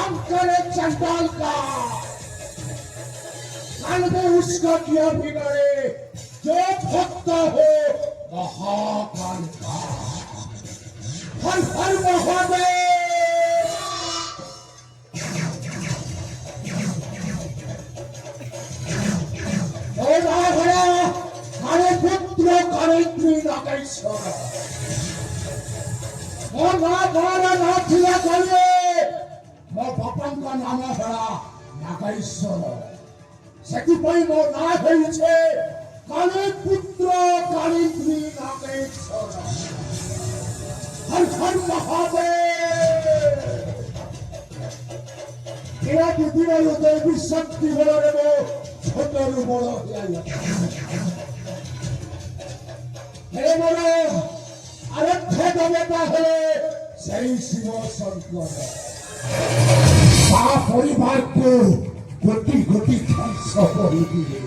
कंकरे चंडाल का काल में उसका किया बिगाड़े जो भक्त हो महाकाल का हर हर महादेव हरे पुत्र करेंद्री नागेश्वर और नाथिया करिए मो बापन का नाम है नागेश्वर सेतिपई मो ना होइछे काले पुत्र करेंद्री नागेश्वर हर हर महादेव एरा दिदिरा हृदय विशक्ति हलो रे मो छोटरू बड़ हिया हे मोर आराध्य देवता हेले সেই শিব শঙ্কর তা পরিবারকে কোটি কোটি ধ্বংস করে দিবে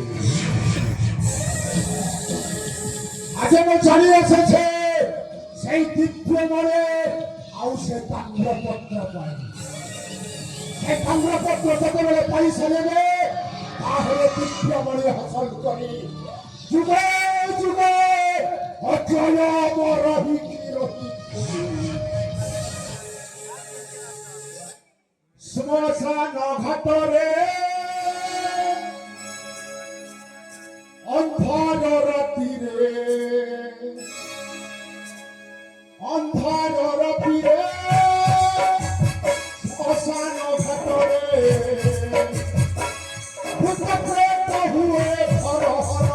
আজ আমি চালিয়ে এসেছে সেই দিব্য মনে আউ সে তাম্রপত্র পাই সেই তাম্রপত্র যেତେବେଳେ পাইসারিবে তাহলে দিব্য মনে হাসল করি যুগে যুগে অজয় মরহি রহি শ্মশান ঘাটরে অন্ধার রাতিরে শ্মশান ঘাটরে ভূত প্রেত হুয়ে হর হর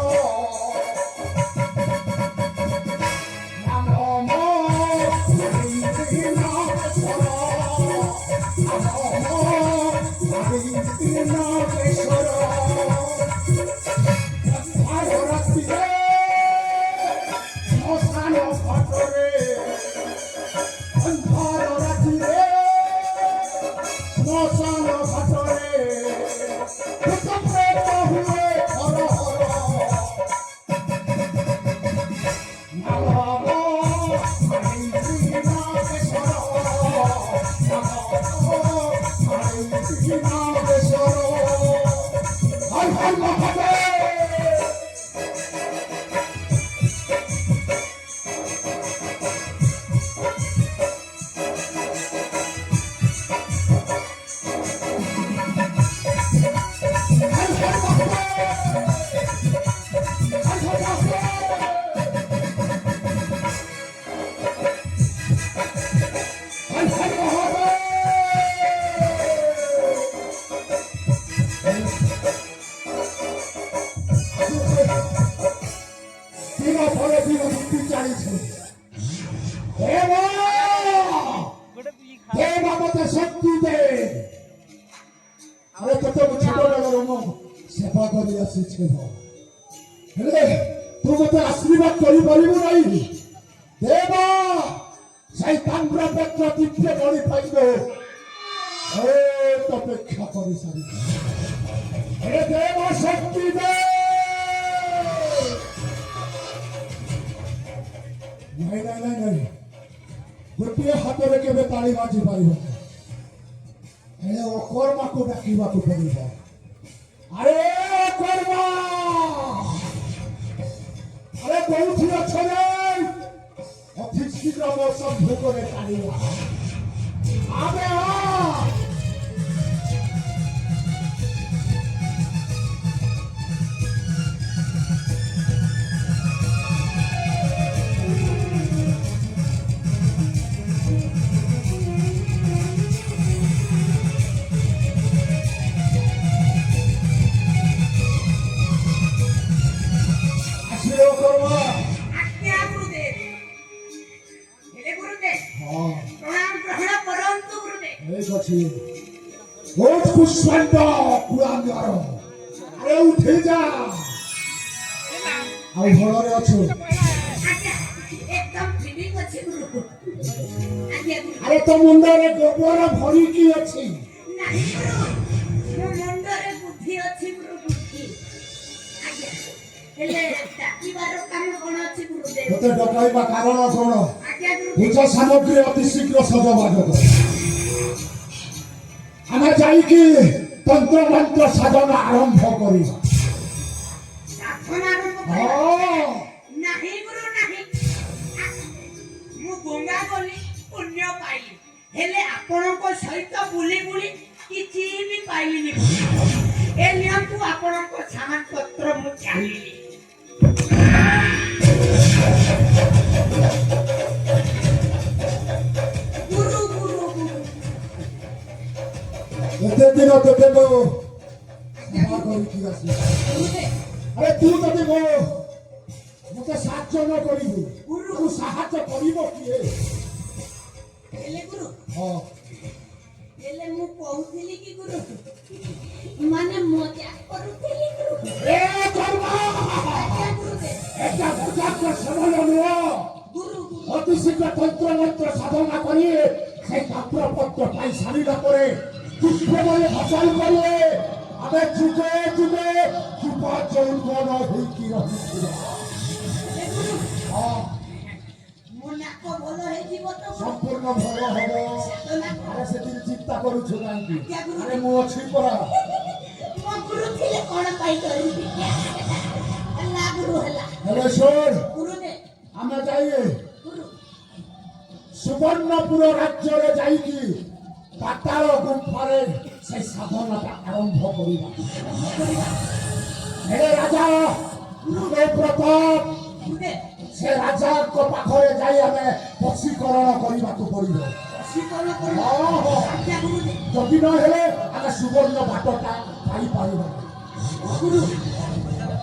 सेवा कर तू मत आशीर्वाद कर देवा से ताम्रपत्र दिव्य बड़ी पाइब अपेक्षा कर सारी देव शक्ति दे नहीं नहीं नहीं नहीं गोटे हाथ में केवे ताली बाजी पार कर्मा को डाकवा पड़े अरे कर्मा अरे कौन अच्छे अति शीघ्र मो संभोग करे तालिया आगे बहुत पुष्पंत पुराण अरे उठे जा आउ भलरे अच्छो एकदम फिटिंग अछि गुरु अरे तो मुंडरे गोबर भरी की अछि नाही गुरु मो मुंडरे बुद्धि अछि गुरु बुद्धि आज्ञा हेले डाकिबार काम कोन अछि गुरु देव तते डकाइबा कारण कोन आज्ञा गुरु पूजा सामग्री अति शीघ्र सजबाग कर ଆମେ ଯାଇକି ତନ୍ତ୍ର ମନ୍ତ୍ର ସାଧନା ଆରମ୍ଭ କରିବା। ସାଧନା ଆରମ୍ଭ କରିବା। ହଁ ନାହିଁ ଗୁରୁ ନାହିଁ। ମୁଁ ଗଙ୍ଗା ଗଲି ପୁଣ୍ୟ ପାଇଲି, ହେଲେ ଆପଣଙ୍କ ସହିତ ବୁଲି ବୁଲି କିଛି ବି ପାଇଲିନି। ଏ ନିୟମକୁ ଆପଣଙ୍କ ସାମାନ ପତ୍ର ମୁଁ ଚାଲିଲି। ଗୁରୁ ଗୁରୁ ଗୁରୁ ଏତେ ଦିନ ତୋତେ ମୁଁ ସେବା କରିକି ଆସିଲି। ଗୁରୁଦେବ, ଆରେ ତୁ ଯଦି ମୋତେ ସାହାଯ୍ୟ ନ କରିବୁ ତୁ ସାହାଯ୍ୟ କରିବ କିଏ? ହେଲେ ଗୁରୁ, ହଁ ହେଲେ ମୁଁ କହୁଥିଲି କି ଗୁରୁ, ମାନେ ମଜା କରୁଥିଲି ଗୁରୁ। ଏ କର୍ମ ଆଜ୍ଞା ଗୁରୁଦେବ। এটা পূজার সময় নয়। গুরু গুরু অতি শীঘ্র তন্ত্র মন্ত্র সাধনা করি সেই তন্ত্রপত্র পাই সারিলা পরে পুষ্পময় ফসল করে আমি যুগে যুগে যুব যৌবন হইকি রহিছিল। ହେଲେ ଗୁରୁ, ହଁ, ମୋ ନାକ ଭଲ ହେଇଯିବ ତ ଗୁରୁ? ସମ୍ପୂର୍ଣ୍ଣ ଭଲ ହବ। ସାଧନା କର। ଆରେ ସେତିକି ଚିନ୍ତା କରୁଛୁ କାହିଁକି? ଆଜ୍ଞା ଗୁରୁ। ଆରେ ମୁଁ ଅଛି ପରା। ମୋ ଗୁରୁ ଥିଲେ କଣ ପାଇଁ କରିବି? ହେଲା ଗୁରୁ ହେଲା। ହେଲେ ଶୁଣ, ଗୁରୁଦେବ, ଆମେ ଯାଇ ଗୁରୁ ସୁବର୍ଣ୍ଣପୁର ରାଜ୍ୟରେ ଯାଇକି ପାତାଳ ଗୁମ୍ଫାରେ ସେ ସାଧନାଟା ଆରମ୍ଭ କରିବା। ହେଲେ ରାଜା ପ୍ରତାପ ଗୁରୁଦେବ, ସେ ରାଜାଙ୍କ ପାଖରେ ଯାଇ ଆମେ ବଶୀକରଣ କରିବାକୁ ପଡ଼ିବ। ବଶୀକରଣ କର। ହଁ, ହଁ। ଆଜ୍ଞା ଗୁରୁଦେବ। ଯଦି ନ ହେଲେ ଆମେ ସୁବର୍ଣ୍ଣ ବାଟଟା ପାଇପାରିବା। ଗୁରୁ,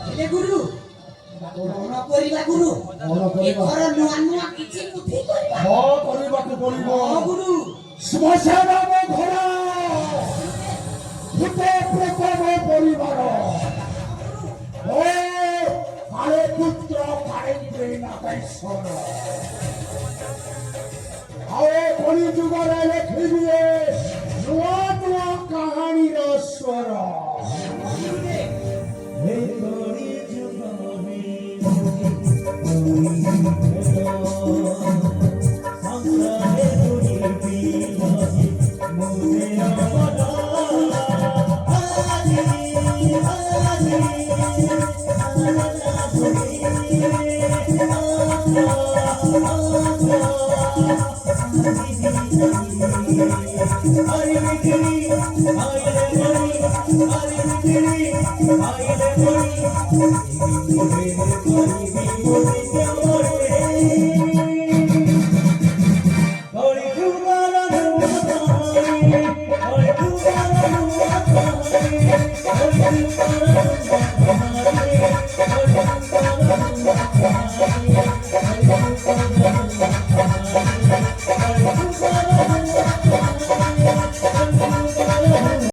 ହେଲେ ଗୁରୁ କଣ କରିବା ଗୁରୁ? କଣ କରିବା? ଏଥର ନୂଆ ନୂଆ କିଛି ବୁଦ୍ଧି କରିବା। ହଁ, କରିବାକୁ ପଡ଼ିବ। ହଁ ଗୁରୁ। ଶ୍ମଶାନ ମୋ ଘର, ଭୂତ ପ୍ରେତ ମୋ ପରିବାର। ଓ କାଳେ ପୁତ୍ର କାଳେ ନାଗେଶ୍ୱର। ଆଉ ଏ କଳି ଯୁଗରେ ଲେଖିବି ନୂଆ ନୂଆ କାହାଣୀର ସ୍ୱର। Hare